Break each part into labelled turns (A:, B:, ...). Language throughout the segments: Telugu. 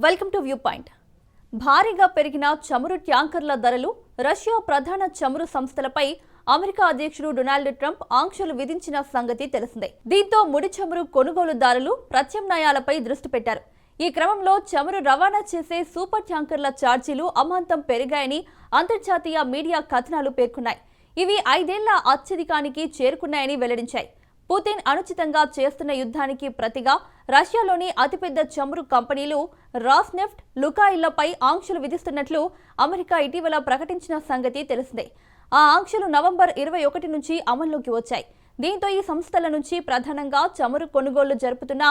A: Welcome to view point. భారీగా పెరిగిన చమురు ట్యాంకర్ల ధరలు, రష్యా ప్రధాన చమురు సంస్థలపై అమెరికా అధ్యక్షుడు డొనాల్డ్ ట్రంప్ ఆంక్షలు విధించిన సంగతి తెలిసిందే. దీంతో ముడి చమురు కొనుగోలుదారులు ప్రత్యామ్నాయాలపై దృష్టి పెట్టారు. ఈ క్రమంలో చమురు రవాణా చేసే సూపర్ ట్యాంకర్ల ఛార్జీలు అమాంతం పెరిగాయని అంతర్జాతీయ మీడియా కథనాలు పేర్కొన్నాయి. ఇవి 5 ఏళ్ల అత్యధికానికి చేరుకున్నాయని వెల్లడించాయి. పుతిన్ అనుచితంగా చేస్తున్న యుద్ధానికి ప్రతిగా రష్యాలోని అతిపెద్ద చమురు కంపెనీలు రాస్నెఫ్ట్, లుకాయిల్లపై ఆంక్షలు విధిస్తున్నట్లు అమెరికా ఇటీవల ప్రకటించిన సంగతి తెలిసిందే. ఆ ఆంక్షలు నవంబర్ 21 నుంచి అమల్లోకి వచ్చాయి. దీంతో ఈ సంస్థల నుంచి ప్రధానంగా చమురు కొనుగోళ్లు జరుపుతున్న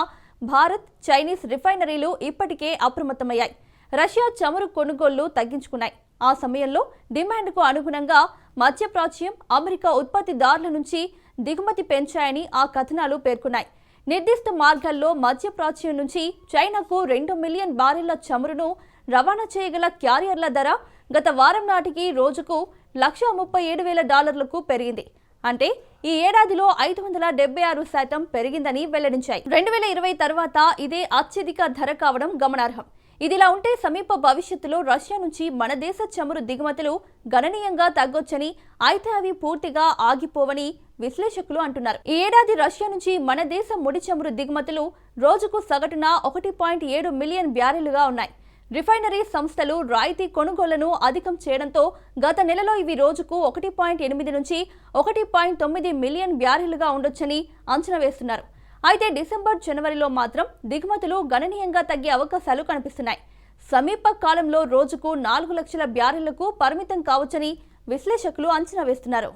A: భారత్, చైనీస్ రిఫైనరీలు ఇప్పటికే అప్రమత్తమయ్యాయి. రష్యా చమురు కొనుగోళ్లు తగ్గించుకున్నాయి. ఆ సమయంలో డిమాండ్కు అనుగుణంగా మధ్యప్రాచ్యం, అమెరికా ఉత్పత్తిదారుల నుంచి దిగుమతి పెంచాయని ఆ కథనాలు పేర్కొన్నాయి. నిర్దిష్ట మార్గాల్లో మధ్యప్రాచ్యం నుంచి చైనాకు 2 మిలియన్ బారెళ్ల చమురును రవాణా చేయగల క్యారియర్ల ధర గత వారం నాటికి రోజుకు $137,000 పెరిగింది. అంటే ఈ ఏడాదిలో 576% పెరిగిందని వెల్లడించాయి. 2020 తర్వాత ఇదే అత్యధిక ధర కావడం గమనార్హం. ఇదిలా ఉంటే సమీప భవిష్యత్తులో రష్యా నుంచి మన దేశ చమురు దిగుమతులు గణనీయంగా తగ్గొచ్చని, అయితే అవి పూర్తిగా ఆగిపోవని విశ్లేషకులు అంటున్నారు. ఈ ఏడాది రష్యా నుంచి మన దేశ ముడి చమురు దిగుమతులు రోజుకు సగటున 1.7 మిలియన్ బ్యారెలుగా ఉన్నాయి. రిఫైనరీ సంస్థలు రాయితీ కొనుగోళ్లను అధికం చేయడంతో గత నెలలో ఇవి రోజుకు 1.8 నుంచి 1.9 మిలియన్ బ్యారెలుగా ఉండొచ్చని అంచనా వేస్తున్నారు. అయితే డిసెంబర్, జనవరిలో మాత్రం దిగుమతులు గణనీయంగా తగ్గే అవకాశాలు కనిపిస్తున్నాయి. సమీప కాలంలో రోజుకు 4 లక్షల బ్యారెళ్లకు పరిమితం కావచ్చని విశ్లేషకులు అంచనా వేస్తున్నారు.